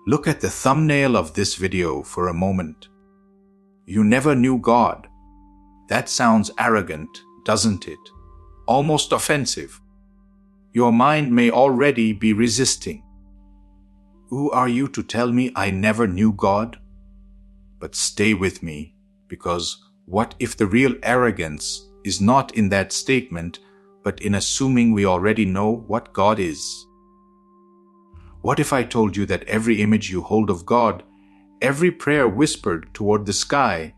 Look at the thumbnail of this video for a moment. You never knew God. That sounds arrogant, doesn't it? Almost offensive. Your mind may already be resisting. Who are you to tell me I never knew God? But stay with me, because what if the real arrogance is not in that statement, but in assuming we already know what God is? What if I told you that every image you hold of God, every prayer whispered toward the sky,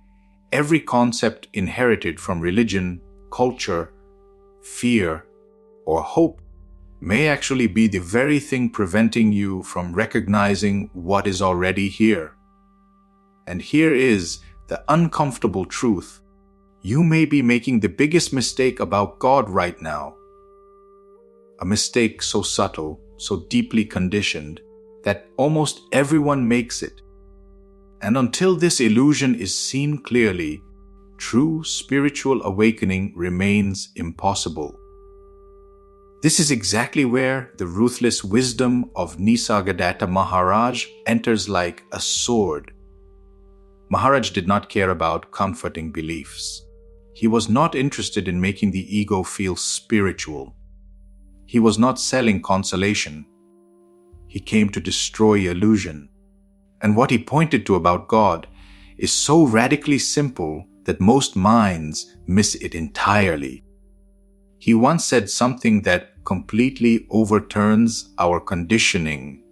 every concept inherited from religion, culture, fear, or hope may actually be the very thing preventing you from recognizing what is already here? And here is the uncomfortable truth. You may be making the biggest mistake about God right now. A mistake so subtle, so deeply conditioned, that almost everyone makes it. And until this illusion is seen clearly, true spiritual awakening remains impossible. This is exactly where the ruthless wisdom of Nisargadatta Maharaj enters like a sword. Maharaj did not care about comforting beliefs. He was not interested in making the ego feel spiritual. He was not selling consolation. He came to destroy illusion. And what he pointed to about God is so radically simple that most minds miss it entirely. He once said something that completely overturns our conditioning.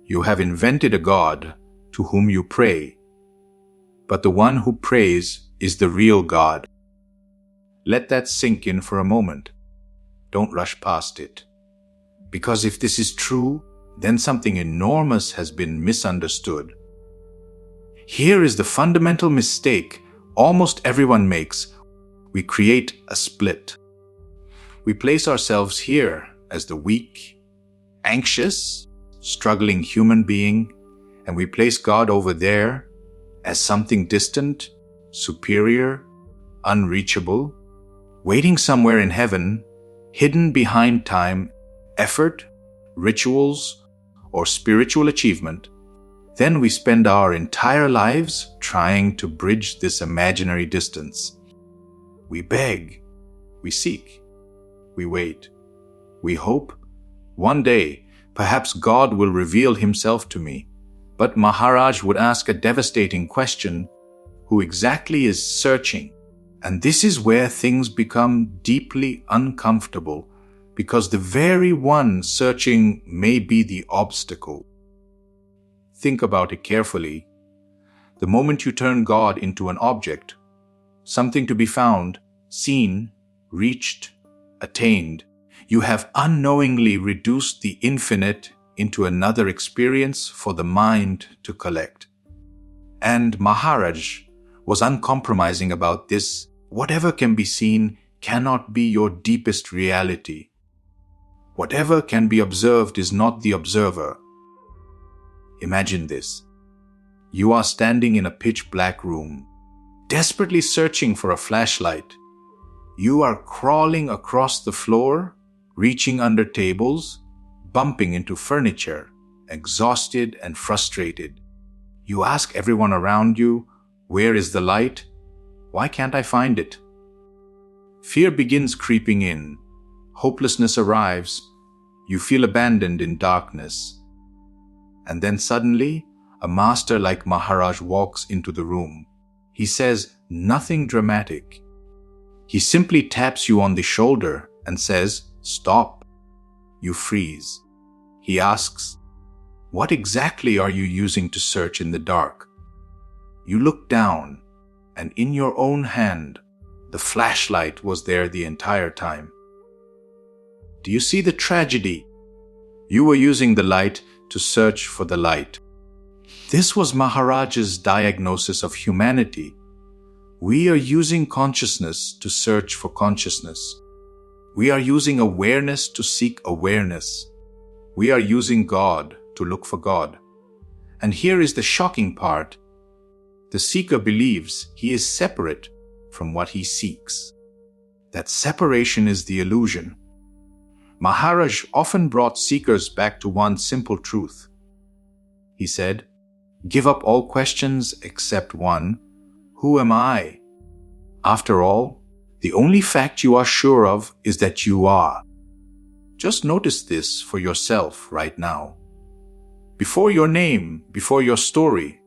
You have invented a God to whom you pray, but the one who prays is the real God. Let that sink in for a moment. Don't rush past it. Because if this is true, then something enormous has been misunderstood. Here is the fundamental mistake almost everyone makes. We create a split. We place ourselves here as the weak, anxious, struggling human being, and we place God over there as something distant, superior, unreachable, waiting somewhere in heaven, hidden behind time, effort, rituals, or spiritual achievement. Then we spend our entire lives trying to bridge this imaginary distance. We beg, we seek, we wait, we hope. One day, perhaps God will reveal himself to me. But Maharaj would ask a devastating question: who exactly is searching? And this is where things become deeply uncomfortable, because the very one searching may be the obstacle. Think about it carefully. The moment you turn God into an object, something to be found, seen, reached, attained, you have unknowingly reduced the infinite into another experience for the mind to collect. And Maharaj was uncompromising about this. Whatever can be seen cannot be your deepest reality. Whatever can be observed is not the observer. Imagine this. You are standing in a pitch-black room, desperately searching for a flashlight. You are crawling across the floor, reaching under tables, bumping into furniture, exhausted and frustrated. You ask everyone around you, "Where is the light? Why can't I find it?" Fear begins creeping in. Hopelessness arrives. You feel abandoned in darkness. And then suddenly, a master like Maharaj walks into the room. He says nothing dramatic. He simply taps you on the shoulder and says, "Stop." You freeze. He asks, "What exactly are you using to search in the dark?" You look down, and in your own hand, the flashlight was there the entire time. Do you see the tragedy? You were using the light to search for the light. This was Maharaj's diagnosis of humanity. We are using consciousness to search for consciousness. We are using awareness to seek awareness. We are using God to look for God. And here is the shocking part. The seeker believes he is separate from what he seeks. That separation is the illusion. Maharaj often brought seekers back to one simple truth. He said, "Give up all questions except one. Who am I?" After all, the only fact you are sure of is that you are. Just notice this for yourself right now. Before your name, before your story,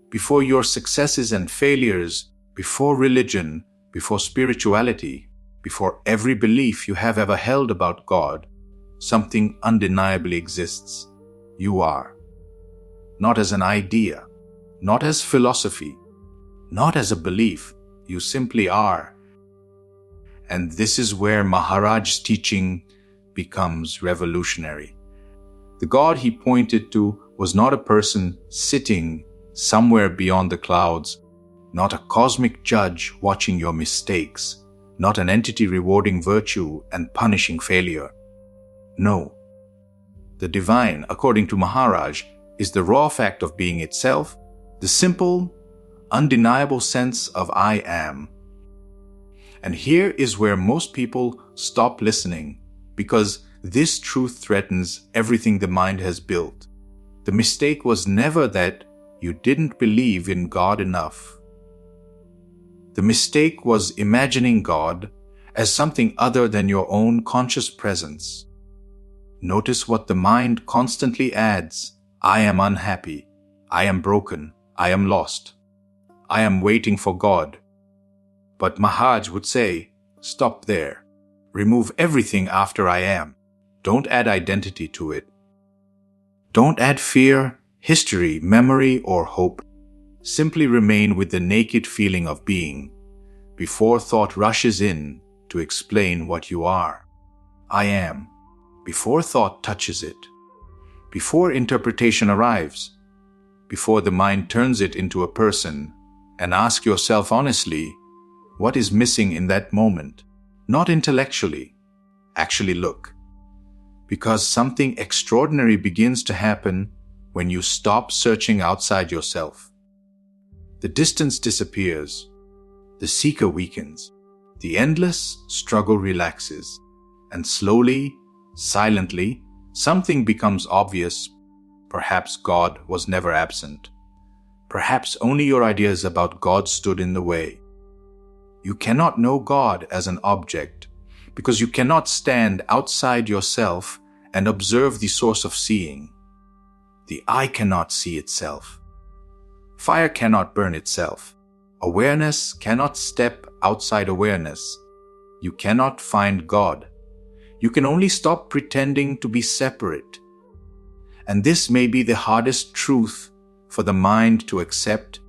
before your successes and failures, before religion, before spirituality, before every belief you have ever held about God, something undeniably exists. You are. Not as an idea, not as philosophy, not as a belief. You simply are. And this is where Maharaj's teaching becomes revolutionary. The God he pointed to was not a person sitting somewhere beyond the clouds, not a cosmic judge watching your mistakes, not an entity rewarding virtue and punishing failure. No. The divine, according to Maharaj, is the raw fact of being itself, the simple, undeniable sense of I am. And here is where most people stop listening, because this truth threatens everything the mind has built. The mistake was never that you didn't believe in God enough. The mistake was imagining God as something other than your own conscious presence. Notice what the mind constantly adds. I am unhappy. I am broken. I am lost. I am waiting for God. But Maharaj would say, stop there. Remove everything after I am. Don't add identity to it. Don't add fear, history, memory, or hope. Simply remain with the naked feeling of being, before thought rushes in to explain what you are. I am. Before thought touches it. Before interpretation arrives. Before the mind turns it into a person. And ask yourself honestly, what is missing in that moment? Not intellectually. Actually look. Because something extraordinary begins to happen when you stop searching outside yourself. The distance disappears. The seeker weakens. The endless struggle relaxes. And slowly, silently, something becomes obvious. Perhaps God was never absent. Perhaps only your ideas about God stood in the way. You cannot know God as an object because you cannot stand outside yourself and observe the source of seeing. The eye cannot see itself. Fire cannot burn itself. Awareness cannot step outside awareness. You cannot find God. You can only stop pretending to be separate. And this may be the hardest truth for the mind to accept.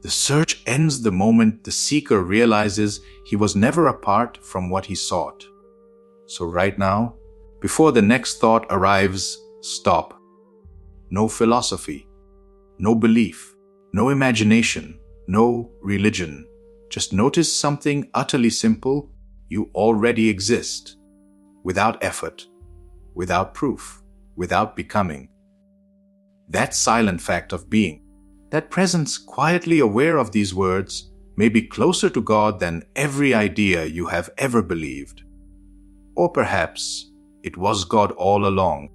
The search ends the moment the seeker realizes he was never apart from what he sought. So right now, before the next thought arrives, stop. No philosophy, no belief, no imagination, no religion. Just notice something utterly simple. You already exist. Without effort, without proof, without becoming. That silent fact of being, that presence quietly aware of these words, may be closer to God than every idea you have ever believed. Or perhaps it was God all along,